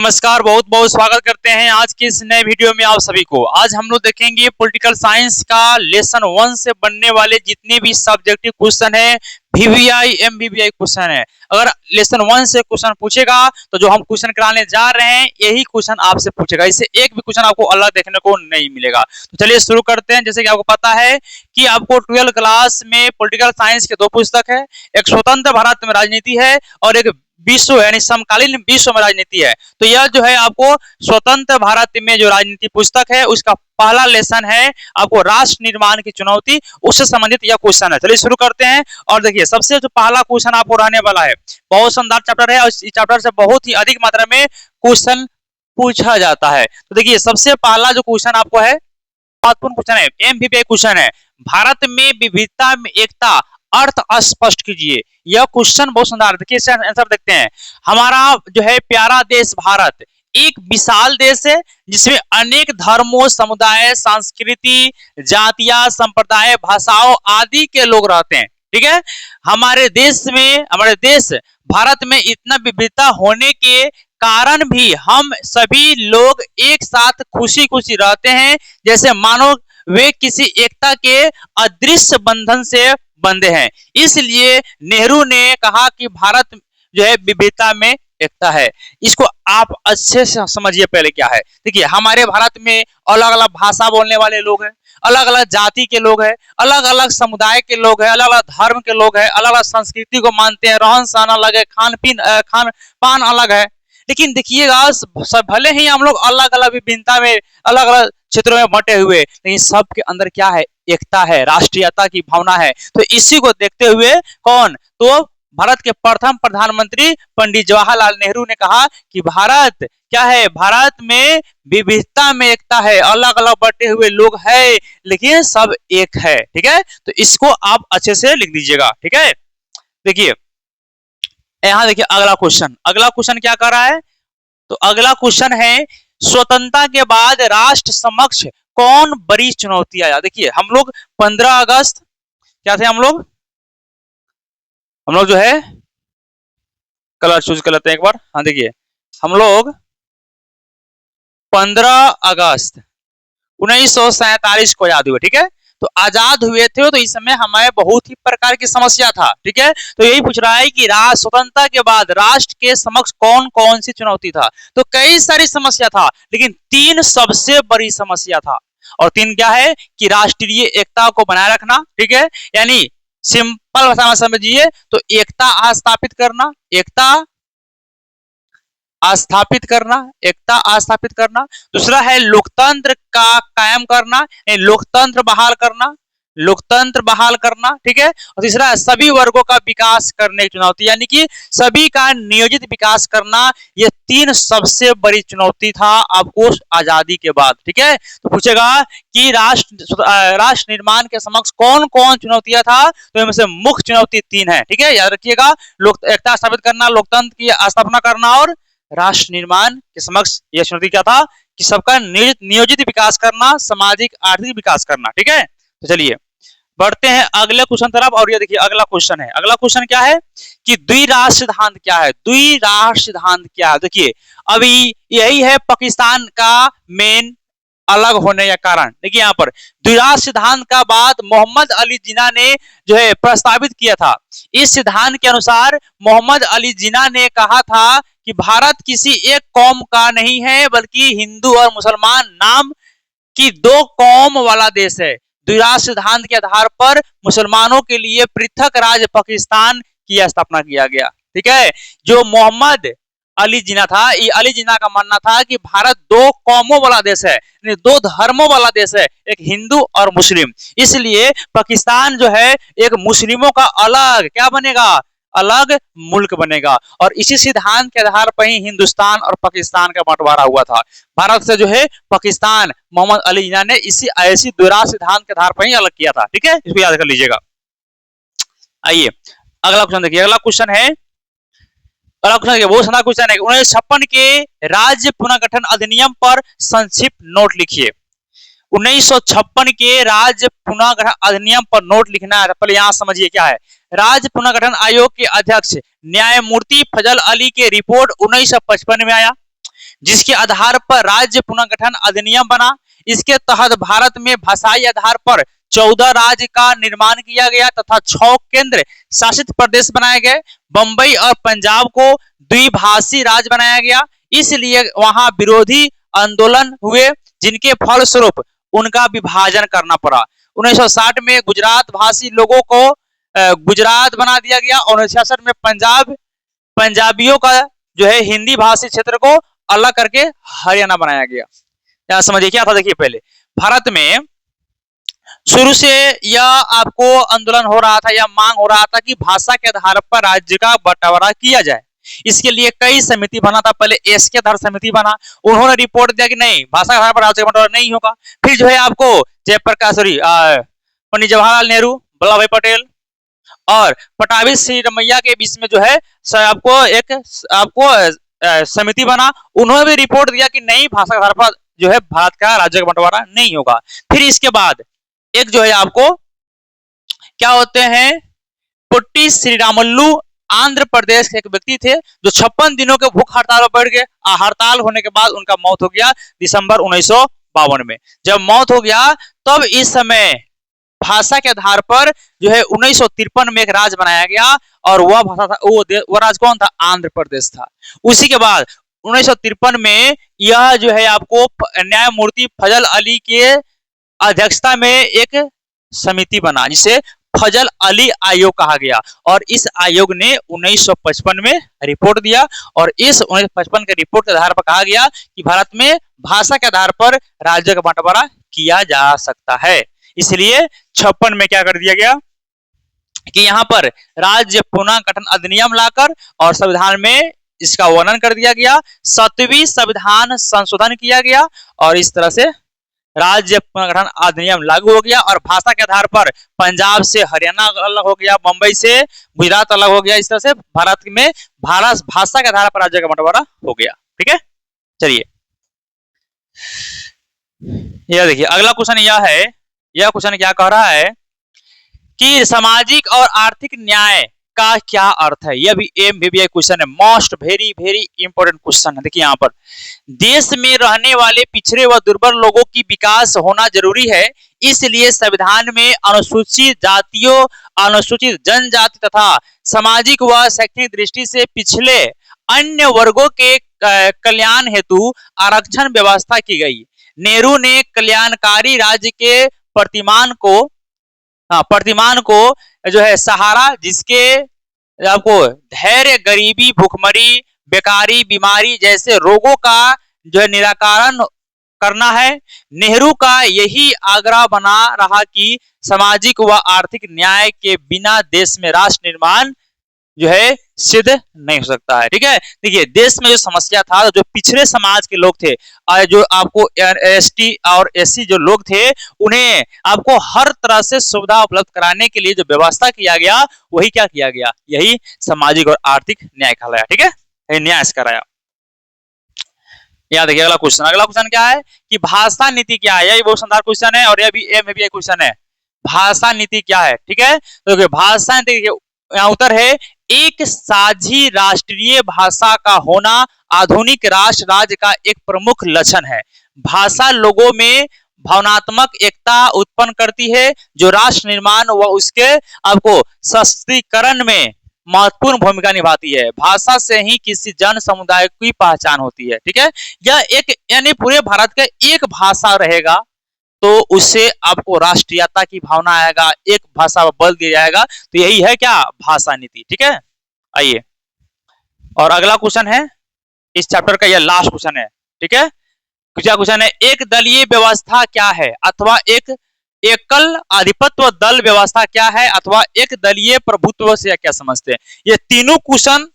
नमस्कार, बहुत बहुत स्वागत करते हैं आज की इस नए वीडियो में आप सभी को। आज हम लोग देखेंगे पॉलिटिकल साइंस का लेसन 1 से बनने वाले जितने भी सब्जेक्टिव क्वेश्चन है, वीवीआई एमवीवीआई क्वेश्चन है। अगर लेसन 1 से क्वेश्चन पूछेगा तो जो हम क्वेश्चन कराने जा रहे हैं यही क्वेश्चन आपसे पूछेगा, इससे एक भी क्वेश्चन आपको अलग देखने को नहीं मिलेगा। तो चलिए शुरू करते हैं। जैसे कि आपको पता है कि आपको 12th क्लास में पॉलिटिकल साइंस के 2 पुस्तक है, एक स्वतंत्र भारत में राजनीति है और एक विश्व यानी समकालीन विश्व में राजनीति है। तो यह जो है आपको स्वतंत्र भारत में जो राजनीति पुस्तक है उसका पहला लेसन है, आपको राष्ट्र निर्माण की चुनौती, उससे संबंधित यह क्वेश्चन है। चलिए शुरू करते हैं। और देखिए सबसे जो पहला क्वेश्चन आपको रहने वाला है, बहुत शानदार चैप्टर है और इस चैप्टर से बहुत ही अधिक मात्रा में क्वेश्चन पूछा जाता है। तो देखिए सबसे पहला जो क्वेश्चन आपको है, महत्वपूर्ण क्वेश्चन है, एमवीपीआई क्वेश्चन है, भारत में विविधता में एकता अर्थ स्पष्ट कीजिए। यह क्वेश्चन बहुत शानदार, देखिए इसका आंसर देखते हैं। हमारा जो है प्यारा देश भारत एक विशाल देश है जिसमें अनेक धर्मों, समुदाय, संस्कृति, जातियां, संप्रदाय, भाषाओं आदि के लोग रहते हैं। ठीक है, हमारे देश भारत में इतना विविधता होने के कारण भी हम सभी लोग एक साथ खुशी खुशी रहते हैं, जैसे मानो वे किसी एकता के अदृश्य बंधन से बंधे हैं। इसलिए नेहरू ने कहा कि भारत जो है विविधता में एकता है। इसको आप अच्छे से समझिए पहले क्या है। देखिए हमारे भारत में अलग अलग भाषा बोलने वाले लोग हैं, अलग अलग जाति के लोग हैं, अलग अलग समुदाय के लोग हैं, अलग अलग धर्म के लोग हैं, अलग अलग संस्कृति को मानते हैं, रहन सहन अलग है, खान पान अलग है। लेकिन देखिएगा सब भले ही हम लोग अलग अलग विभिन्नता में अलग अलग क्षेत्रों में बंटे हुए, लेकिन सबके अंदर क्या है, एकता है, राष्ट्रीयता की भावना है। तो इसी को देखते हुए कौन, तो भारत के प्रथम प्रधानमंत्री पंडित जवाहरलाल नेहरू ने कहा कि भारत क्या है, भारत में विविधता में एकता है, अलग अलग बटे हुए लोग हैं लेकिन सब एक है। ठीक है, तो इसको आप अच्छे से लिख दीजिएगा। ठीक है, देखिए यहां देखिए अगला क्वेश्चन क्या कर रहा है, तो अगला क्वेश्चन है, स्वतंत्रता के बाद राष्ट्र समक्ष कौन बड़ी चुनौती आया। देखिए हम लोग 15 अगस्त क्या थे, हम लोग जो है कलर चूज कर लेते हैं एक बार। हाँ देखिए हम लोग 15 अगस्त 1947 को आजाद हुए। ठीक है, तो आजाद हुए थे तो इस समय हमारे बहुत ही प्रकार की समस्या था। ठीक है, तो यही पूछ रहा है कि स्वतंत्रता के बाद राष्ट्र के समक्ष कौन कौन सी चुनौती था। तो कई सारी समस्या था लेकिन 3 सबसे बड़ी समस्या था, और 3 क्या है कि राष्ट्रीय एकता को बनाए रखना। ठीक है, यानी सिंपल भाषा में समझिए तो एकता स्थापित करना, एकता स्थापित करना। दूसरा है लोकतंत्र का कायम करना, लोकतंत्र बहाल करना। ठीक है, और तीसरा है सभी वर्गों का विकास करने की चुनौती, यानी कि सभी का नियोजित विकास करना। ये 3 सबसे बड़ी चुनौती था आपको आजादी के बाद। ठीक है, तो पूछेगा कि राष्ट्र निर्माण के समक्ष कौन कौन चुनौतियां था, तो इनमें से मुख्य चुनौती 3 है। ठीक है, याद रखिएगा, एकता स्थापित करना, लोकतंत्र की स्थापना करना और राष्ट्र निर्माण के समक्ष यह चुनौती क्या था कि सबका नियोजित विकास करना, सामाजिक आर्थिक विकास करना। ठीक है, तो चलिए बढ़ते हैं अगले क्वेश्चन तरफ। और ये देखिए अगला क्वेश्चन क्या है कि द्विराष्ट्र सिद्धांत क्या है। देखिए अभी यही है पाकिस्तान का मेन अलग होने का कारण। देखिए यहाँ पर द्विराष्ट्र सिद्धांत का बात मोहम्मद अली जिन्ना ने जो है प्रस्तावित किया था। इस सिद्धांत के अनुसार मोहम्मद अली जिन्ना ने कहा था कि भारत किसी एक कौम का नहीं है बल्कि हिंदू और मुसलमान नाम की 2 कौम वाला देश है। द्विराष्ट्र सिद्धांत के आधार पर मुसलमानों के लिए पृथक राज्य पाकिस्तान की स्थापना किया गया। ठीक है, जो मोहम्मद अली जिन्ना था, ये अली जिन्ना का मानना था कि भारत 2 कौमों वाला देश है, 2 धर्मों वाला देश है, एक हिंदू और मुस्लिम। इसलिए पाकिस्तान जो है एक मुस्लिमों का अलग क्या बनेगा, अलग मुल्क बनेगा। और इसी सिद्धांत के आधार पर ही हिंदुस्तान और पाकिस्तान का बंटवारा हुआ था। भारत से जो है पाकिस्तान मोहम्मद अली जिन्ना ने ऐसी द्विराष्ट्र सिद्धांत के आधार पर ही अलग किया था। ठीक है, इसको याद कर लीजिएगा। आइए अगला क्वेश्चन देखिए, अगला क्वेश्चन बहुत सारा क्वेश्चन है। 1956 के राज्य पुनर्गठन अधिनियम पर संक्षिप्त नोट लिखिए। 1956 के राज्य पुनर्गठन अधिनियम पर नोट लिखना है। पहले यहां समझिए क्या है। राज्य पुनर्गठन आयोग के अध्यक्ष न्यायमूर्ति फजल अली के रिपोर्ट 1955 में आया। जिसके आधार पर राज्य पुनर्गठन अधिनियम बना। इसके तहत भारत में भाषाई आधार पर 14 राज्य का निर्माण किया गया तथा 6 केंद्र शासित प्रदेश बनाए गए। बंबई और पंजाब को द्विभाषी राज्य बनाया गया, इसलिए वहां विरोधी आंदोलन हुए जिनके फलस्वरूप उनका विभाजन करना पड़ा। 1960 में गुजरात भाषी लोगों को गुजरात बना दिया गया और 1966 में पंजाबियों का जो है हिंदी भाषी क्षेत्र को अलग करके हरियाणा बनाया गया। यहाँ समझिए क्या था, देखिए पहले भारत में शुरू से यह आपको आंदोलन हो रहा था या मांग हो रहा था कि भाषा के आधार पर राज्य का बंटवारा किया जाए। इसके लिए कई समिति बना था। पहले एस के आधार समिति बना, उन्होंने रिपोर्ट दिया कि नहीं, भाषा के आधार पर राज्य का बंटवारा नहीं होगा। फिर जो है आपको जयप्रकाश पंडित जवाहरलाल नेहरू, वल्लभ भाई पटेल और पटाभी श्री रमैया के बीच में जो है आपको समिति बना, उन्होंने भी रिपोर्ट दिया कि नहीं, भाषा के आधार पर जो है भारत का राज्य का बंटवारा नहीं होगा। फिर इसके बाद एक जो है आपको क्या होते हैं, पुट्टी श्रीरामुलु आंध्र प्रदेश के एक व्यक्ति थे जो 56 दिनों के भूख हड़ताल पर बैठ गए। हड़ताल होने के बाद उनका मौत हो गया दिसंबर 1952 में। जब मौत हो गया तब इस समय भाषा के आधार पर जो है 1953 में एक राज्य बनाया गया और वह भाषा था, वो राज्य कौन था, आंध्र प्रदेश था। उसी के बाद 1953 में यह जो है आपको न्यायमूर्ति फजल अली के अध्यक्षता में एक समिति बना जिसे फजल अली आयोग कहा गया और इस आयोग ने 1955 में रिपोर्ट दिया और इस 1955 के रिपोर्ट के आधार पर कहा गया कि भारत में भाषा के आधार पर राज्य का बंटवारा किया जा सकता है। इसलिए 56 में क्या कर दिया गया कि यहाँ पर राज्य पुनर्गठन अधिनियम लाकर और संविधान में इसका वर्णन कर दिया गया। 7वीं संविधान संशोधन किया गया और इस तरह से राज्य पुनर्गठन अधिनियम लागू हो गया और भाषा के आधार पर पंजाब से हरियाणा अलग हो गया, बंबई से गुजरात अलग हो गया। इस तरह से भारत में भाषा के आधार पर राज्य का बंटवारा हो गया। ठीक है, चलिए यह देखिए अगला क्वेश्चन यह क्वेश्चन क्या कह रहा है कि सामाजिक और आर्थिक न्याय का क्या अर्थ है। यह भी एमबीबीआई क्वेश्चन है, most very very important question है। देखिए यहाँ पर देश में रहने वाले पिछड़े व दुर्बल लोगों की विकास होना जरूरी है, इसलिए संविधान में अनुसूचित जातियों, अनुसूचित जनजाति तथा सामाजिक व शैक्षणिक दृष्टि से पिछले अन्य वर्गों के कल्याण हेतु आरक्षण व्यवस्था की गई। नेहरू ने कल्याणकारी राज्य के प्रतिमान को जो है सहारा, जिसके आपको धैर्य, गरीबी, भूखमरी, बेकारी, बीमारी जैसे रोगों का जो है निराकरण करना है। नेहरू का यही आग्रह बना रहा कि सामाजिक व आर्थिक न्याय के बिना देश में राष्ट्र निर्माण जो है सिद्ध नहीं हो सकता है। ठीक है, देखिए देश में जो समस्या था, जो पिछड़े समाज के लोग थे, जो आपको एसटी और एससी जो लोग थे, उन्हें आपको हर तरह से सुविधा उपलब्ध कराने के लिए जो व्यवस्था किया गया वही क्या किया गया, यही सामाजिक और आर्थिक न्याय कहलाया। ठीक है, न्याय कराया। यहाँ देखिए अगला क्वेश्चन क्या है कि भाषा नीति क्या है। यही बहुत शानदार क्वेश्चन है और यह भी एमबीबीआई क्वेश्चन है। भाषा नीति क्या है? ठीक है, तो भाषा नीति यहाँ उत्तर है, एक साझी राष्ट्रीय भाषा का होना आधुनिक राष्ट्र राज्य का एक प्रमुख लक्षण है। भाषा लोगों में भावनात्मक एकता उत्पन्न करती है जो राष्ट्र निर्माण व उसके आपको सशक्तिकरण में महत्वपूर्ण भूमिका निभाती है। भाषा से ही किसी जन समुदाय की पहचान होती है। ठीक है, यह एक यानी पूरे भारत का एक भाषा रहेगा तो उससे आपको राष्ट्रीयता की भावना आएगा, एक भाषा पर बल दिया जाएगा, तो यही है क्या, भाषा नीति। ठीक है, आइए और अगला क्वेश्चन है इस चैप्टर का, यह लास्ट क्वेश्चन है। ठीक है, क्या क्वेश्चन है, एक दलीय व्यवस्था क्या है अथवा एक एकल आधिपत्य दल व्यवस्था क्या है अथवा एक दलीय प्रभुत्व से क्या समझते हैं। ये तीनों क्वेश्चन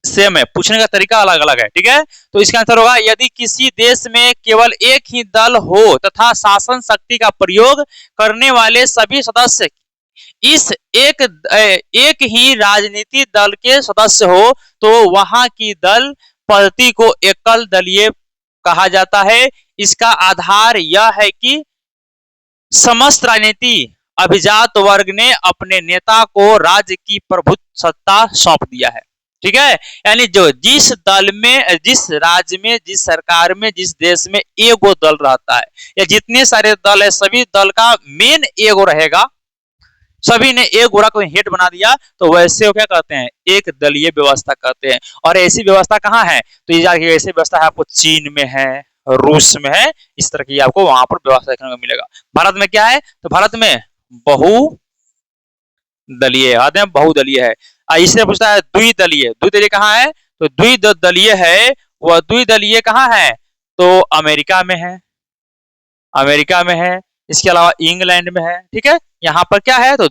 सेम है, पूछने का तरीका अलग अलग है। ठीक है, तो इसका आंसर होगा, यदि किसी देश में केवल एक ही दल हो तथा शासन शक्ति का प्रयोग करने वाले सभी सदस्य इस एक ही राजनीतिक दल के सदस्य हो तो वहां की दल पद्धति को एकल दलीय कहा जाता है। इसका आधार यह है कि समस्त राजनीति अभिजात वर्ग ने अपने नेता को राज्य की प्रभुत्व सत्ता सौंप दिया है। ठीक है। यानी जो जिस दल में, जिस राज्य में, जिस सरकार में, जिस देश में एगो दल रहता है या जितने सारे दल है, सभी दल का मेन एगो रहेगा, सभी ने एक गोरा को हेड बना दिया, तो वैसे वो क्या कहते हैं, एक दलीय व्यवस्था कहते हैं। और ऐसी व्यवस्था कहाँ है, तो ये ऐसी व्यवस्था है आपको चीन में है, रूस में है, इस तरह की आपको वहां पर व्यवस्था देखने को मिलेगा। भारत में क्या है, तो भारत में बहुदलीय, याद है बहुदलीय है। इससे पूछता है द्विदलीय, द्विदलीय कहाँ है, तो द्विदलीय है, वह द्विदलीय कहाँ है, तो अमेरिका में है, अमेरिका में है, इसके अलावा इंग्लैंड में है। ठीक है, यहाँ पर क्या है, तो